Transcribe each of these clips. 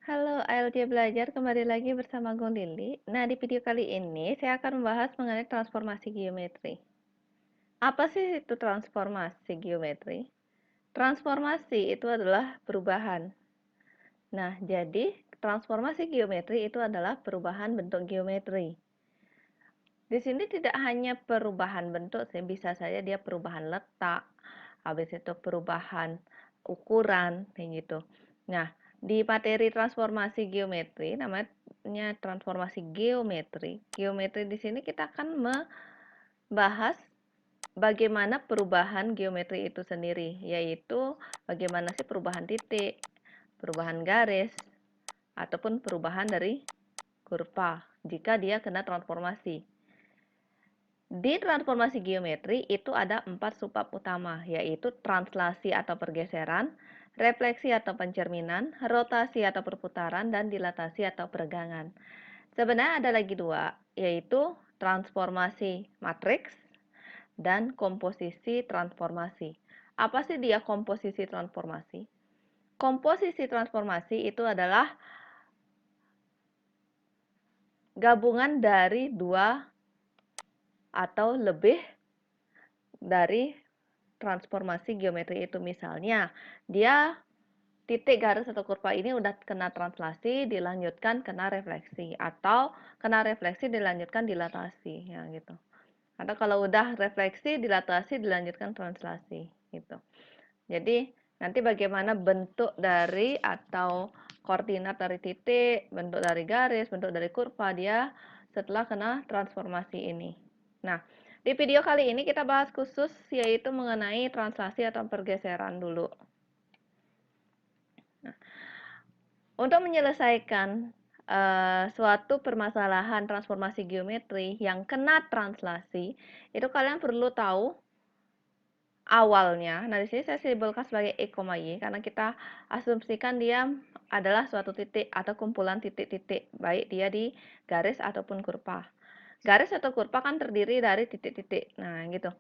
Halo ALJ Belajar, kembali lagi bersama Gung Lili. Nah, di video kali ini saya akan membahas mengenai transformasi geometri. Apa sih itu transformasi geometri? Transformasi itu adalah perubahan. Nah, jadi transformasi geometri itu adalah perubahan bentuk geometri. Di sini tidak hanya perubahan bentuk, bisa saja dia perubahan letak, habis itu perubahan ukuran, kayak gitu. Nah, di materi transformasi geometri, namanya transformasi geometri. Geometri di sini kita akan membahas bagaimana perubahan geometri itu sendiri, yaitu bagaimana sih perubahan titik, perubahan garis, ataupun perubahan dari kurva jika dia kena transformasi. Di transformasi geometri itu ada 4 subbab utama, yaitu translasi atau pergeseran, refleksi atau pencerminan, rotasi atau perputaran, dan dilatasi atau peregangan. Sebenarnya ada lagi 2, yaitu transformasi matriks dan komposisi transformasi. Apa sih dia komposisi transformasi? Komposisi transformasi itu adalah gabungan dari 2 atau lebih dari transformasi geometri itu. Misalnya, dia titik, garis, atau kurva ini udah kena translasi, dilanjutkan kena refleksi, atau kena refleksi dilanjutkan dilatasi, ya gitu. Atau kalau udah refleksi, dilatasi, dilanjutkan translasi, gitu. Jadi, nanti bagaimana bentuk dari atau koordinat dari titik, bentuk dari garis, bentuk dari kurva dia setelah kena transformasi ini. Nah, di video kali ini kita bahas khusus yaitu mengenai translasi atau pergeseran dulu. Nah, untuk menyelesaikan suatu permasalahan transformasi geometri yang kena translasi, itu kalian perlu tahu awalnya. Nah, di sini saya simbolkan sebagai E, Y karena kita asumsikan dia adalah suatu titik atau kumpulan titik-titik, baik dia di garis ataupun kurva. Garis atau kurva kan terdiri dari titik-titik. Nah, gitu.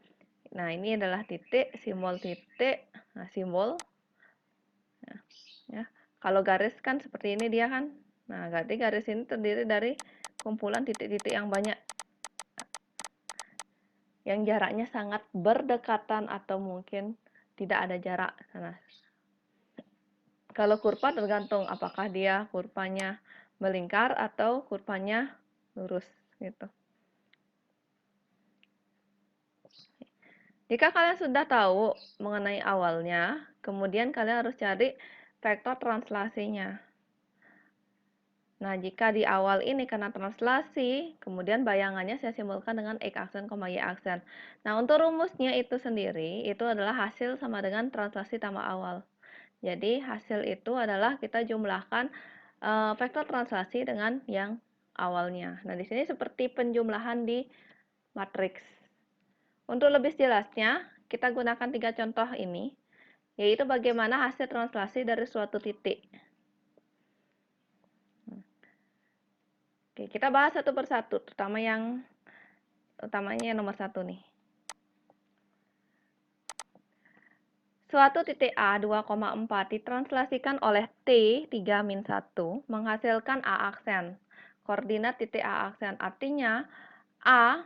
Nah, ini adalah titik, simbol titik, nah simbol. Nah, ya. Kalau garis kan seperti ini dia kan. Nah, berarti garis ini terdiri dari kumpulan titik-titik yang banyak. Yang jaraknya sangat berdekatan atau mungkin tidak ada jarak. Nah, kalau kurva tergantung apakah dia kurvanya melingkar atau kurvanya lurus gitu. Jika kalian sudah tahu mengenai awalnya, kemudian kalian harus cari vektor translasinya. Nah, jika di awal ini kena translasi, kemudian bayangannya saya simbolkan dengan X aksen, Y aksen. Nah, untuk rumusnya itu sendiri, itu adalah hasil sama dengan translasi tambah awal. Jadi, hasil itu adalah kita jumlahkan vektor translasi dengan yang awalnya. Nah, di sini seperti penjumlahan di matriks. Untuk lebih jelasnya, kita gunakan 3 contoh ini, yaitu bagaimana hasil translasi dari suatu titik. Oke, kita bahas satu persatu, utamanya yang nomor 1 nih. Suatu titik A 2,4 ditranslasikan oleh T 3-1 menghasilkan A aksen. Koordinat titik A aksen artinya A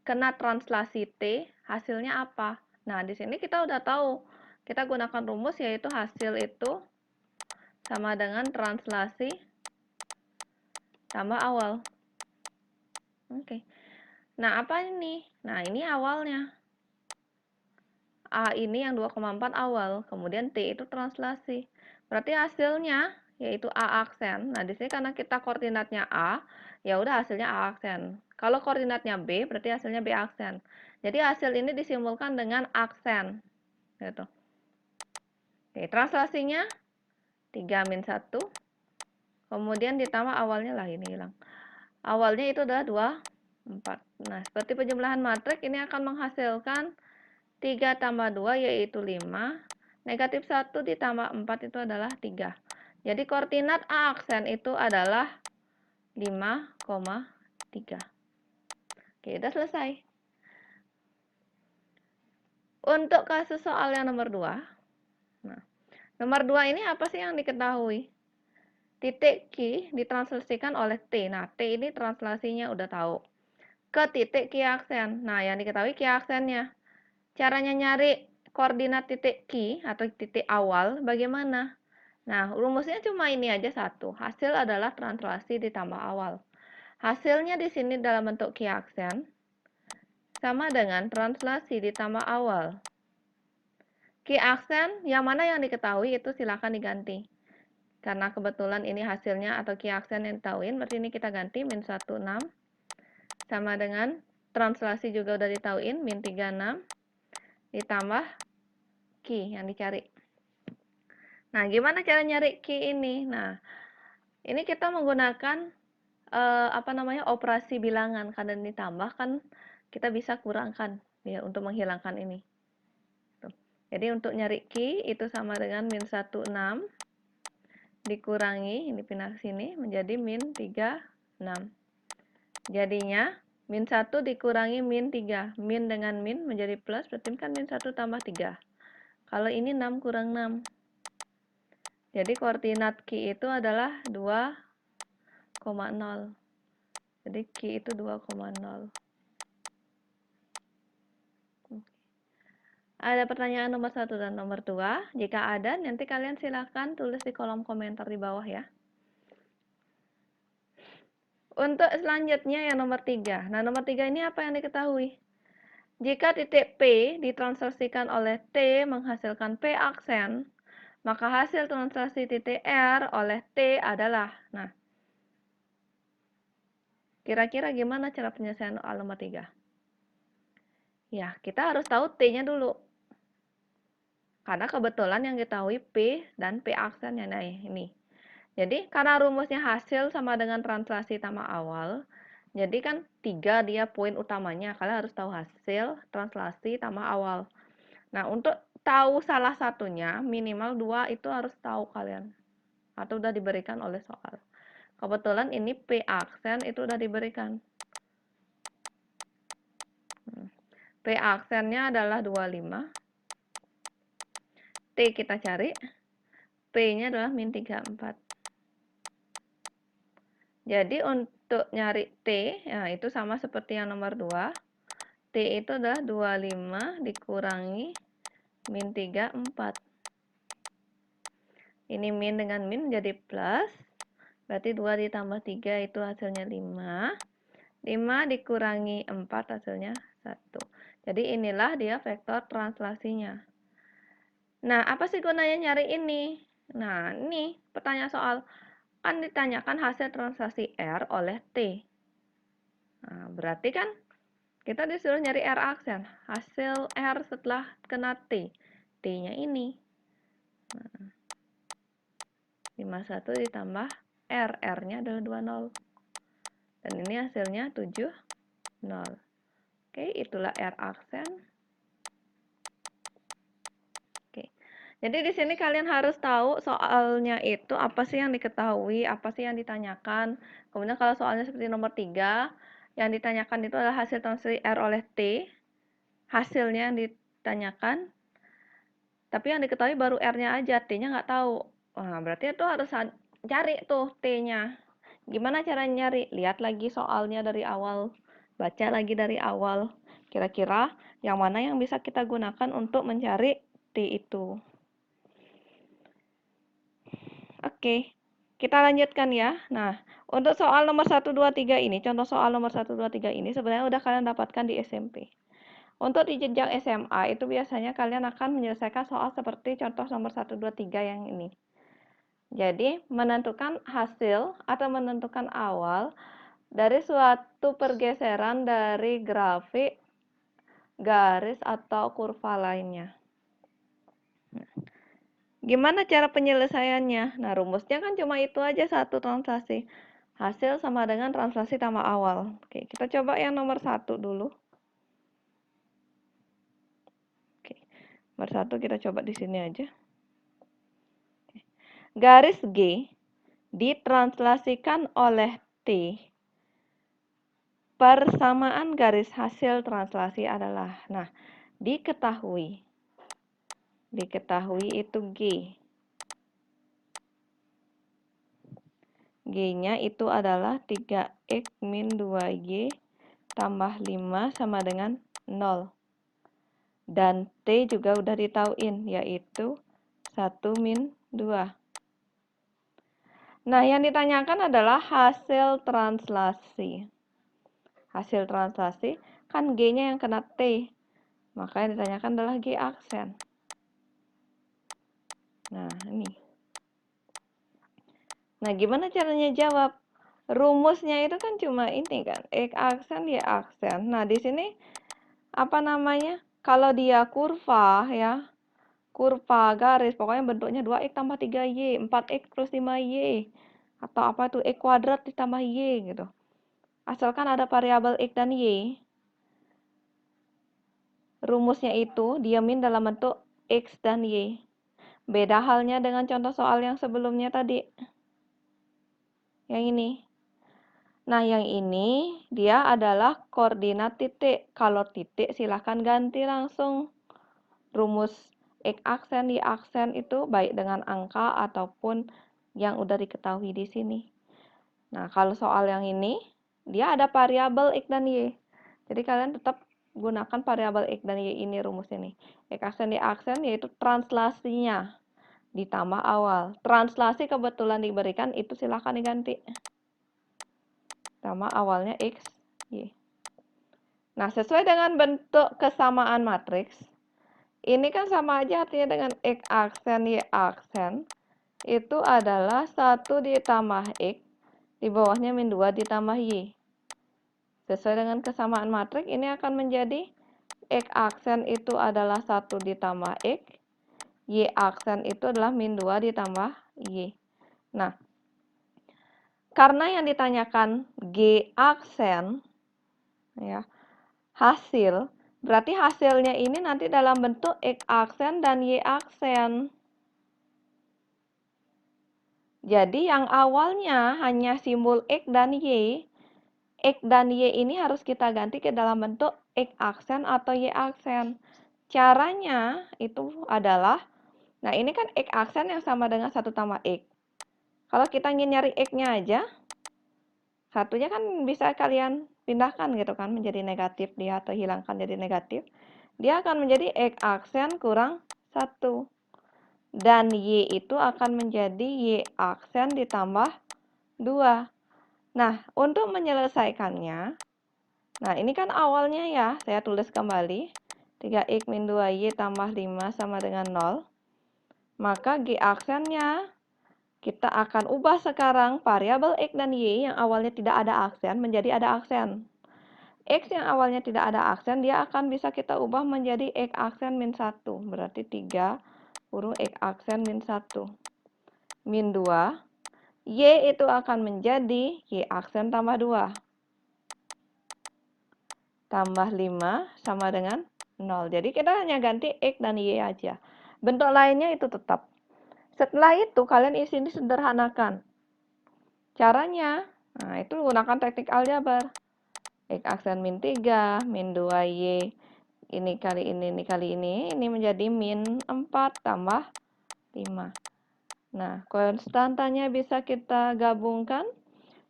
kena translasi T, hasilnya apa? Nah, di sini kita udah tahu. Kita gunakan rumus yaitu hasil itu sama dengan translasi tambah awal. Oke. Nah, apa ini? Nah, ini awalnya. A ini yang 2,4 awal, kemudian T itu translasi. Berarti hasilnya yaitu A aksen. Nah, di sini karena kita koordinatnya A, ya udah hasilnya A aksen. Kalau koordinatnya B, berarti hasilnya B aksen. Jadi hasil ini disimbolkan dengan aksen. Gitu. Oke, translasinya 3-1. Kemudian ditambah awalnya lah ini hilang. Awalnya itu adalah 2,4. Nah, seperti penjumlahan matriks ini akan menghasilkan 3 tambah 2 yaitu 5. Negatif 1 ditambah 4 itu adalah 3. Jadi koordinat A aksen itu adalah 5,3. Oke, udah selesai. Untuk kasus soal yang nomor 2. Nah, nomor 2 ini apa sih yang diketahui? Titik Q ditranslasikan oleh T. Nah, T ini translasinya udah tahu. Ke titik Q aksen. Nah, yang diketahui Q aksennya. Caranya nyari koordinat titik Q atau titik awal bagaimana? Nah, rumusnya cuma ini aja satu. Hasil adalah translasi ditambah awal. Hasilnya di sini dalam bentuk Q aksen sama dengan translasi ditambah awal. Q aksen yang mana yang diketahui itu silakan diganti. Karena kebetulan ini hasilnya atau Q aksen yang ditahuin, berarti ini kita ganti min 16 sama dengan translasi juga udah ditahuin min 36 ditambah Q yang dicari. Nah, gimana cara nyari Q ini? Nah, ini kita menggunakan operasi bilangan. Karena ditambah kan kita bisa kurangkan ya untuk menghilangkan ini. Tuh. Jadi untuk nyari Q itu sama dengan min 16 dikurangi, ini pindah ke sini menjadi min 36. Jadinya min 1 dikurangi min 3. Min dengan min menjadi plus, berarti kan min 1 tambah 3. Kalau ini 6 kurang 6. Jadi koordinat Q itu adalah 2,0. Jadi Q itu 2,0. Ada pertanyaan nomor 1 dan nomor 2? Jika ada, nanti kalian silahkan tulis di kolom komentar di bawah ya. Untuk selanjutnya yang nomor 3. Nah, nomor 3 ini apa yang diketahui? Jika titik P ditranslasikan oleh T menghasilkan P aksen, maka hasil translasi titik R oleh T adalah, nah, kira-kira gimana cara penyelesaian soal nomor 3? Ya, kita harus tahu T-nya dulu. Karena kebetulan yang diketahui P dan P aksennya, nah ini. Jadi, karena rumusnya hasil sama dengan translasi tambah awal, jadi kan 3 dia poin utamanya. Kalian harus tahu hasil, translasi, tambah awal. Nah, untuk tahu salah satunya, minimal 2 itu harus tahu kalian. Atau udah diberikan oleh soal. Kebetulan ini P aksen itu udah diberikan. P aksennya adalah 25. T kita cari. P-nya adalah min 34. Jadi untuk nyari T, ya itu sama seperti yang nomor 2. T itu adalah 25 dikurangi min 34. Ini min dengan min jadi plus. Berarti 2 ditambah 3 itu hasilnya 5. 5 dikurangi 4 hasilnya 1. Jadi inilah dia vektor translasinya. Nah, apa sih gunanya nyari ini? Nah, ini pertanyaan soal. Kan ditanyakan hasil translasi R oleh T. Nah, berarti kan kita disuruh nyari R aksen. Hasil R setelah kena T. T-nya ini. Nah, 51 ditambah R. R-nya adalah 20. Dan ini hasilnya 70. Oke, itulah R aksen. Oke. Jadi di sini kalian harus tahu soalnya itu apa sih yang diketahui, apa sih yang ditanyakan. Kemudian kalau soalnya seperti nomor 3, yang ditanyakan itu adalah hasil translasi R oleh T. Hasilnya yang ditanyakan. Tapi yang diketahui baru R-nya aja, T-nya nggak tahu. Nah, berarti itu harus cari tuh T-nya. Gimana cara nyari? Lihat lagi soalnya dari awal. Baca lagi dari awal. Kira-kira yang mana yang bisa kita gunakan untuk mencari T itu. Oke, kita lanjutkan ya. Nah, untuk soal nomor 1, 2, 3 ini, contoh soal nomor 1, 2, 3 ini sebenarnya udah kalian dapatkan di SMP. Untuk di jenjang SMA itu biasanya kalian akan menyelesaikan soal seperti contoh nomor 1, 2, 3 yang ini. Jadi, menentukan hasil atau menentukan awal dari suatu pergeseran dari grafik, garis, atau kurva lainnya. Gimana cara penyelesaiannya? Nah, rumusnya kan cuma itu aja, satu translasi. Hasil sama dengan translasi tambah awal. Oke, kita coba yang nomor 1 dulu. Oke, nomor 1 kita coba di sini aja. Oke. Garis G ditranslasikan oleh T. Persamaan garis hasil translasi adalah, nah, diketahui itu G. G-nya itu adalah 3X min 2Y tambah 5 sama dengan 0. Dan T juga udah ditauin, yaitu 1 min 2. Nah, yang ditanyakan adalah hasil translasi. Hasil translasi, kan G-nya yang kena T. Maka yang ditanyakan adalah G aksen. Nah, ini. Nah, gimana caranya jawab? Rumusnya itu kan cuma ini kan, X aksen, Y aksen. Nah, di sini apa namanya? Kalau dia kurva ya, kurva garis, pokoknya bentuknya 2X tambah 3Y, 4X plus 5Y, atau apa itu, X kuadrat ditambah Y gitu. Asalkan ada variabel X dan Y, rumusnya itu diamin dalam bentuk X dan Y. Beda halnya dengan contoh soal yang sebelumnya tadi. Yang ini. Nah, yang ini dia adalah koordinat titik. Kalau titik silahkan ganti langsung. Rumus X aksen, Y aksen itu baik dengan angka ataupun yang udah diketahui di sini. Nah, kalau soal yang ini, dia ada variabel X dan Y. Jadi kalian tetap gunakan variabel X dan Y ini rumus ini. X aksen, Y aksen yaitu translasinya ditambah awal. Translasi kebetulan diberikan, itu silahkan diganti. Sama awalnya X, Y. Nah, sesuai dengan bentuk kesamaan matriks, ini kan sama aja artinya dengan X aksen, Y aksen. Itu adalah 1 ditambah X, di bawahnya min 2 ditambah Y. Sesuai dengan kesamaan matriks, ini akan menjadi X aksen itu adalah 1 ditambah X, Y aksen itu adalah min 2 ditambah Y. Nah, karena yang ditanyakan G aksen, ya, hasil, berarti hasilnya ini nanti dalam bentuk X aksen dan Y aksen. Jadi yang awalnya hanya simbol X dan Y ini harus kita ganti ke dalam bentuk X aksen atau Y aksen. Caranya itu adalah, nah ini kan X aksen yang sama dengan 1 tambah X. Kalau kita ingin nyari X-nya aja, satunya kan bisa kalian pindahkan gitu kan menjadi negatif dia atau hilangkan jadi negatif. Dia akan menjadi X aksen kurang 1. Dan Y itu akan menjadi Y aksen ditambah 2. Nah, untuk menyelesaikannya, nah ini kan awalnya ya, saya tulis kembali. 3X min 2Y tambah 5 sama dengan 0. Maka G aksennya kita akan ubah sekarang variabel X dan Y yang awalnya tidak ada aksen menjadi ada aksen. X yang awalnya tidak ada aksen, dia akan bisa kita ubah menjadi X aksen min 1. Berarti 3 huruf X aksen min 1. Min 2. Y itu akan menjadi Y aksen tambah 2. Tambah 5 sama dengan 0. Jadi kita hanya ganti X dan Y aja. Bentuk lainnya itu tetap. Setelah itu kalian isi ini sederhanakan. Caranya, nah itu gunakan teknik aljabar. X aksen min 3, min 2Y, ini kali ini menjadi min 4 tambah 5. Nah, konstantanya bisa kita gabungkan.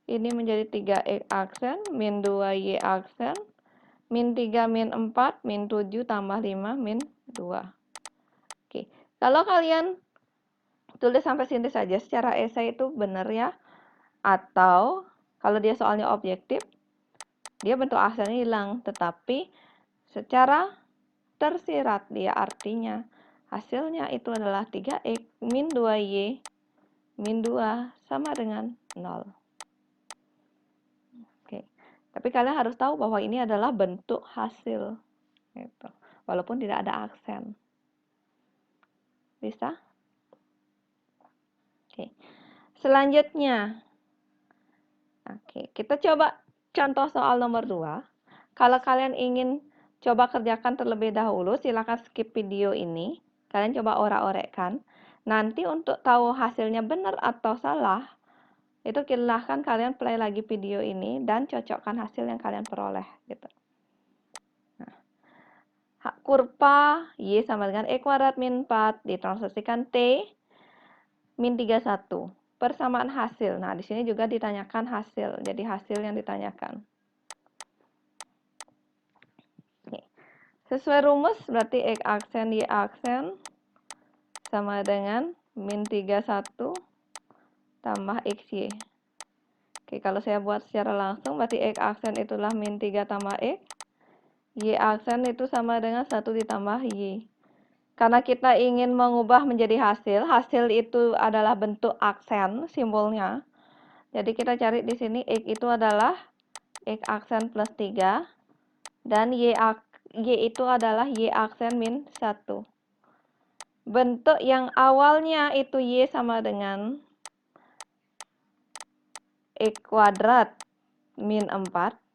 Ini menjadi 3X aksen, min 2Y aksen, min 3, min 4, min 7 tambah 5, min 2. Oke, kalau kalian tulis sampai sini saja secara esai itu benar ya. Atau kalau dia soalnya objektif, dia bentuk aksennya hilang. Tetapi secara tersirat dia artinya hasilnya itu adalah 3X min 2Y min 2 sama dengan 0. Oke. Tapi kalian harus tahu bahwa ini adalah bentuk hasil. Gitu. Walaupun tidak ada aksen. Bisa? Oke. Selanjutnya. Oke, kita coba contoh soal nomor 2. Kalau kalian ingin coba kerjakan terlebih dahulu, silakan skip video ini. Kalian coba orak-orekkan. Nanti untuk tahu hasilnya benar atau salah, itu silahkan kalian play lagi video ini dan cocokkan hasil yang kalian peroleh. Gitu. Nah, kurva Y sama dengan E kuadrat min 4 ditranslasikan T min 31. persamaan hasil. Nah, di sini juga ditanyakan hasil. Jadi hasil yang ditanyakan. Nih. Sesuai rumus berarti X aksen Y aksen sama dengan min 31 tambah XY. Oke, kalau saya buat secara langsung berarti X aksen itulah min 3 tambah X. Y aksen itu sama dengan 1 ditambah Y. Karena kita ingin mengubah menjadi hasil, hasil itu adalah bentuk aksen simbolnya. Jadi kita cari di sini X itu adalah X aksen plus 3 dan Y itu adalah Y aksen min 1. Bentuk yang awalnya itu Y sama dengan X kuadrat min 4.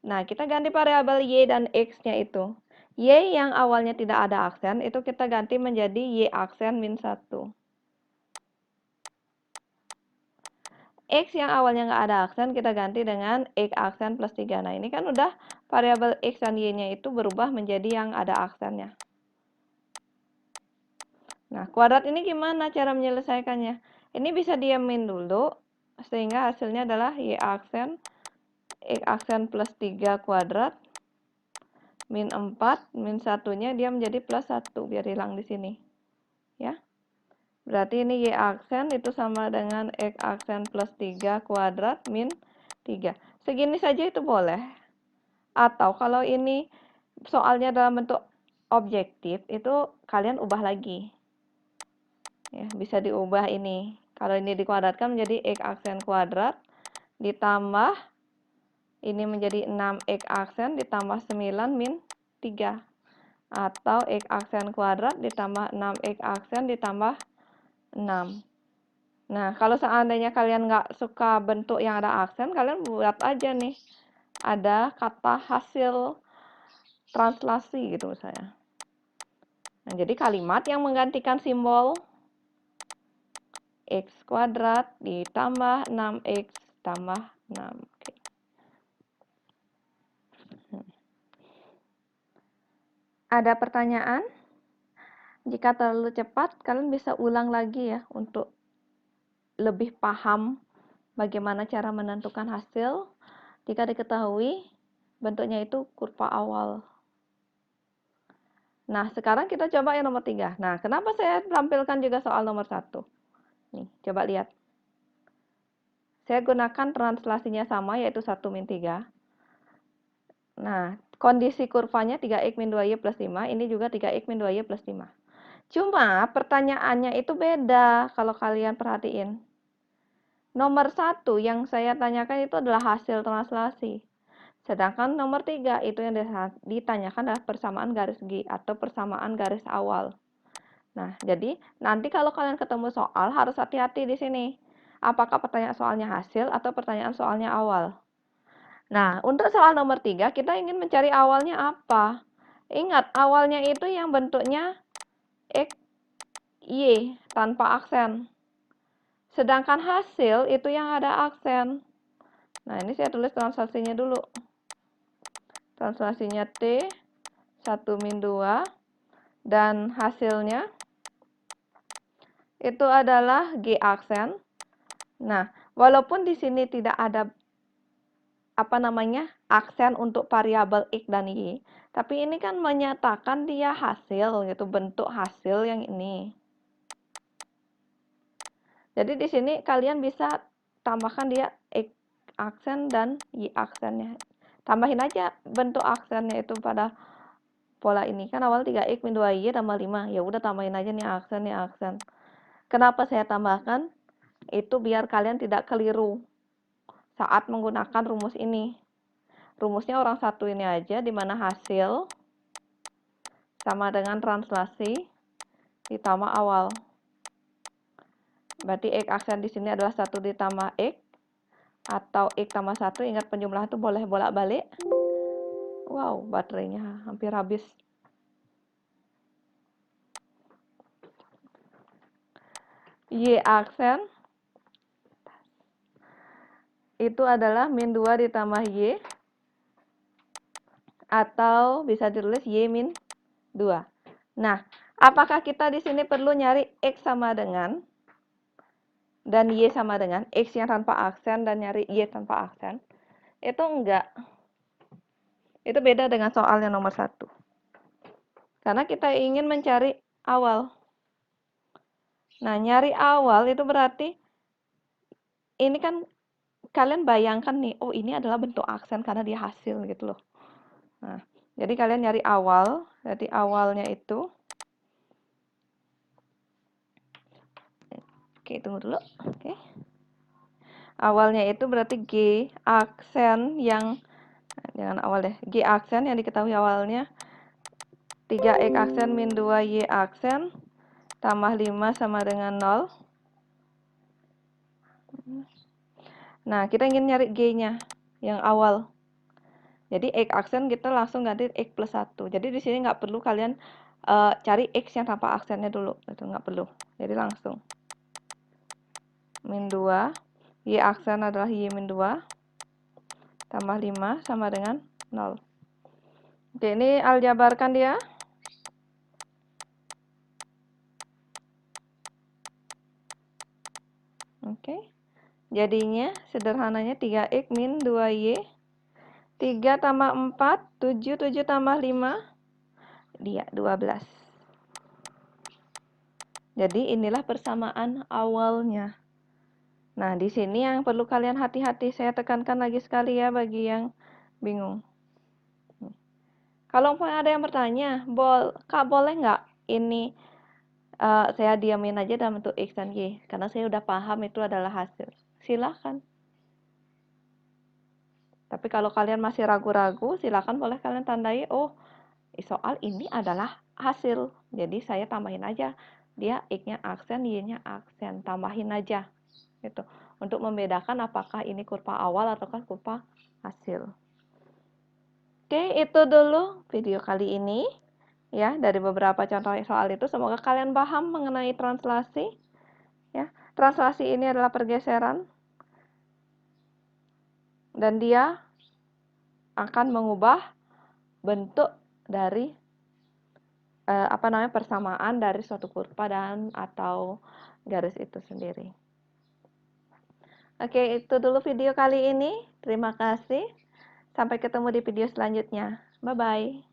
Nah, kita ganti variabel Y dan X-nya itu. Y yang awalnya tidak ada aksen, itu kita ganti menjadi Y aksen min 1. X yang awalnya nggak ada aksen, kita ganti dengan X aksen plus 3. Nah, ini kan udah variabel X dan Y-nya itu berubah menjadi yang ada aksennya. Nah, kuadrat ini gimana cara menyelesaikannya? Ini bisa diamin dulu, sehingga hasilnya adalah Y aksen, X aksen plus 3 kuadrat, min 4, min 1-nya dia menjadi plus 1, biar hilang di sini. Ya. Berarti ini Y aksen itu sama dengan X aksen plus 3 kuadrat, min 3. Segini saja itu boleh. Atau kalau ini soalnya dalam bentuk objektif, itu kalian ubah lagi. Ya, bisa diubah ini. Kalau ini dikuadratkan menjadi X aksen kuadrat, ditambah ini menjadi 6X aksen ditambah 9 min 3. Atau X aksen kuadrat ditambah 6X aksen ditambah 6. Nah, kalau seandainya kalian nggak suka bentuk yang ada aksen, kalian buat aja nih. Ada kata hasil translasi gitu misalnya. Nah, jadi kalimat yang menggantikan simbol X kuadrat ditambah 6X tambah 6. Oke. Ada pertanyaan? Jika terlalu cepat, kalian bisa ulang lagi ya untuk lebih paham bagaimana cara menentukan hasil. Jika diketahui, bentuknya itu kurva awal. Nah, sekarang kita coba yang nomor 3. Nah, kenapa saya tampilkan juga soal nomor 1? Nih, coba lihat. Saya gunakan translasinya sama, yaitu 1 min 3. Nah, kondisi kurvanya 3x min 2y plus 5, ini juga 3x min 2y plus 5. Cuma pertanyaannya itu beda kalau kalian perhatiin. Nomor 1 yang saya tanyakan itu adalah hasil translasi. Sedangkan nomor 3 itu yang ditanyakan adalah persamaan garis G atau persamaan garis awal. Nah, jadi nanti kalau kalian ketemu soal harus hati-hati di sini. Apakah pertanyaan soalnya hasil atau pertanyaan soalnya awal? Nah, untuk soal nomor 3 kita ingin mencari awalnya apa? Ingat, awalnya itu yang bentuknya X, Y tanpa aksen. Sedangkan hasil itu yang ada aksen. Nah, ini saya tulis translasinya dulu. Translasinya T 1 min 2 dan hasilnya itu adalah G aksen. Nah, walaupun di sini tidak ada aksen untuk variabel X dan Y, tapi ini kan menyatakan dia hasil gitu, bentuk hasil yang ini. Jadi di sini kalian bisa tambahkan dia X aksen dan Y aksennya. Tambahin aja bentuk aksennya itu pada pola ini. Kan awal 3X min 2Y tambah 5. Ya udah tambahin aja nih aksen. Kenapa saya tambahkan? Itu biar kalian tidak keliru saat menggunakan rumus ini. Rumusnya orang satu ini aja, di mana hasil sama dengan translasi ditambah awal. Berarti X aksen di sini adalah 1 ditambah X atau X tambah 1. Ingat penjumlahan itu boleh bolak-balik. Wow, baterainya hampir habis. Y aksen itu adalah min 2 ditambah Y atau bisa ditulis Y min 2. Nah, apakah kita di sini perlu nyari X sama dengan dan Y sama dengan X yang tanpa aksen dan nyari Y tanpa aksen, itu enggak. Itu beda dengan soal yang nomor 1. Karena kita ingin mencari awal. Nah, nyari awal itu berarti ini kan kalian bayangkan nih, oh ini adalah bentuk aksen karena dia hasil gitu loh. Nah, jadi kalian nyari awal, jadi awalnya itu, oke tunggu dulu, oke. Awalnya itu berarti G aksen yang, jangan awal deh, G aksen yang diketahui awalnya 3X aksen min 2Y aksen tambah 5 sama dengan 0. Nah, kita ingin nyari G-nya yang awal. Jadi X aksen kita langsung ganti X plus 1. Jadi di sini nggak perlu kalian cari X yang tanpa aksennya dulu. Itu nggak perlu. Jadi langsung. Min 2. Y aksen adalah Y min 2. Tambah 5 sama dengan 0. Oke, ini aljabarkan dia. Oke. Jadinya sederhananya 3X min 2Y. 3 tambah 4, 7, 7 tambah 5, dia 12. Jadi inilah persamaan awalnya. Nah, di sini yang perlu kalian hati-hati, saya tekankan lagi sekali ya bagi yang bingung. Kalau ada yang bertanya, Kak boleh nggak ini saya diamin aja dalam bentuk X dan Y, karena saya udah paham itu adalah hasil. Silahkan. Tapi kalau kalian masih ragu-ragu, silahkan boleh kalian tandai, oh soal ini adalah hasil. Jadi saya tambahin aja, dia X-nya aksen, Y-nya aksen, tambahin aja. Gitu. Untuk membedakan apakah ini kurva awal ataukah kurva hasil. Oke, itu dulu video kali ini. Ya, dari beberapa contoh soal itu, semoga kalian paham mengenai translasi. Ya, translasi ini adalah pergeseran. Dan dia akan mengubah bentuk dari persamaan dari suatu kurva dan atau garis itu sendiri. Oke, itu dulu video kali ini. Terima kasih. Sampai ketemu di video selanjutnya. Bye-bye.